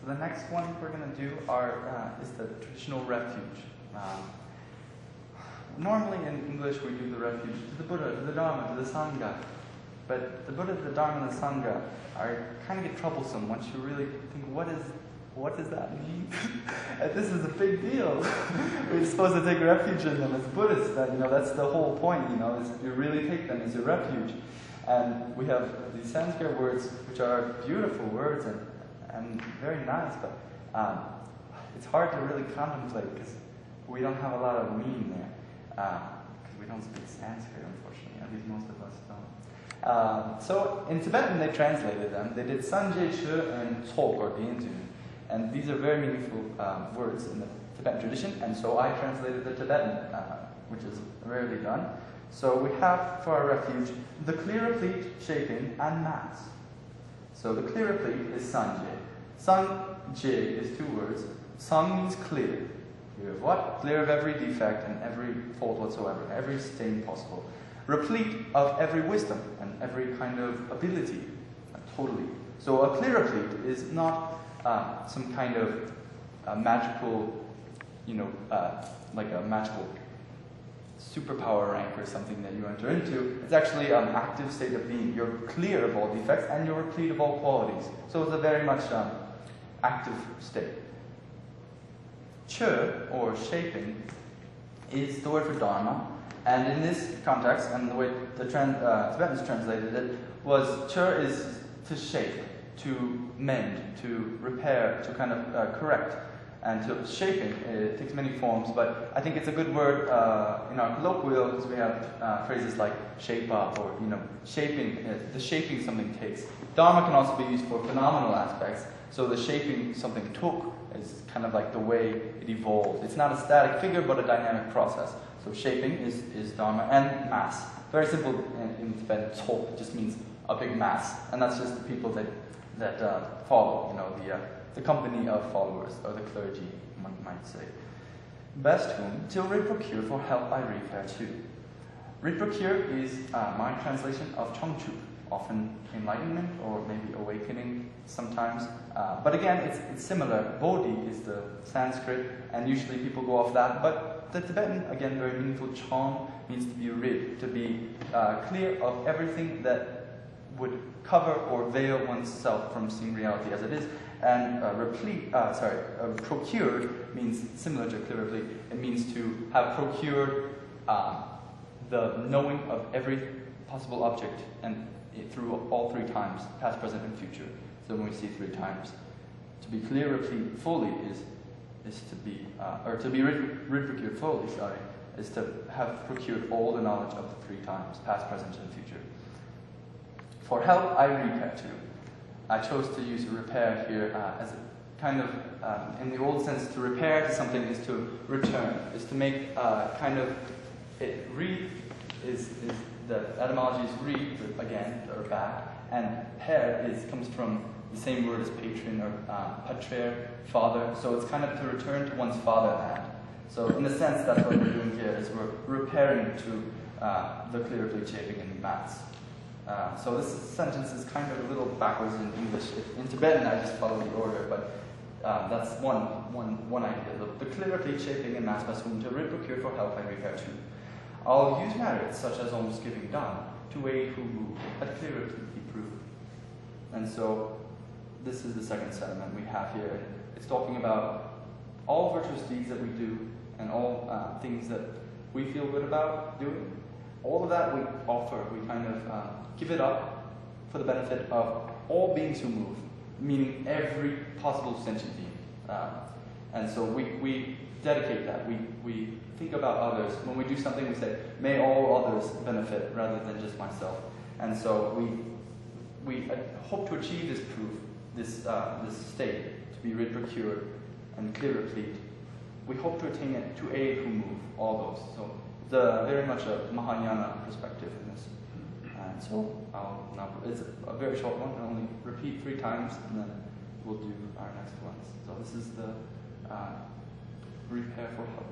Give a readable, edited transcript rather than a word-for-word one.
the next one we're going to do is the traditional refuge. Normally in English we do the refuge to the Buddha, to the Dharma, to the Sangha. But the Buddha, the Dharma, and the Sangha kind of get troublesome once you really think, what does that mean? And this is a big deal. We're supposed to take refuge in them as Buddhists. That's the whole point, is you really take them as a refuge. And we have these Sanskrit words, which are beautiful words and very nice, but it's hard to really contemplate because we don't have a lot of meaning there. Because we don't speak Sanskrit, unfortunately. At least most of us don't. So in Tibetan, they translated them. They did Sanje, She, and Tsok, or Dianjun. And these are very meaningful words in the Tibetan tradition. And so I translated the Tibetan, which is rarely done. So we have for our refuge the clear replete, shaping, and mass. So the clear replete is Sanje. Sanje is 2 words. Sang means clear. Clear of what? Clear of every defect and every fault whatsoever, every stain possible. Replete of every wisdom and every kind of ability, totally. So a clear replete is not some kind of magical, like a magical superpower rank or something that you enter into. It's actually an active state of being. You're clear of all defects and you're replete of all qualities. So it's a very much active state. Che, or shaping, is the word for Dharma. And in this context, and the way the Tibetans translated it, was che is to shape, to mend, to repair, to kind of correct. And to shaping, it takes many forms, but I think it's a good word in our colloquial because we have phrases like shape up or, shaping, the shaping something takes. Dharma can also be used for phenomenal aspects, so the shaping something took is kind of like the way it evolved. It's not a static figure, but a dynamic process. So shaping is Dharma, and mass. Very simple in Tibetan, Tsok just means a big mass, and that's just the people that follow, the company of followers, or the clergy, one might say. Best whom, till Writ procure for help I repair to. Writ procure is my translation of Chongchu, often enlightenment or maybe awakening sometimes. But again, it's similar. Bodhi is the Sanskrit, and usually people go off that. But the Tibetan, again, very meaningful. Chong means to be rid, to be clear of everything that would cover or veil oneself from seeing reality as it is. And procured means similar to clear replete. It means to have procured the knowing of every possible object and through all 3 times, past, present, and future. So when we see 3 times, to be clear replete fully is to be to be rid procured fully. Is to have procured all the knowledge of the 3 times, past, present, and future. For help I repair to. I chose to use repair here as a kind of, in the old sense, to repair to something is to return, is to make re is the etymology is re, again, or back, and per comes from the same word as patron or patrer, father, so it's kind of to return to one's fatherland. So in a sense, that's what we're doing here, is we're repairing to the clear replete, shaping, and mass. So this sentence is kind of a little backwards in English. In Tibetan, I just follow the order, but that's one idea. The clear replete, shaping, and mass best whom to Writ procure for help I repair to. I'll use merits such as alms giving done to aid who move, at clear replete be proved. And so this is the second sentiment we have here. It's talking about all virtuous deeds that we do and all things that we feel good about doing. All of that we offer, we kind of give it up for the benefit of all beings who move, meaning every possible sentient being. And so we dedicate that. We think about others. When we do something, we say, may all others benefit rather than just myself. And so we hope to achieve this proof, this state, to be Writ procured and clear replete. We hope to attain it to aid who move, all those. So very much a Mahayana perspective in this. And so it's a very short one. I'll only repeat 3 times, and then we'll do our next ones. So this is the repair for help.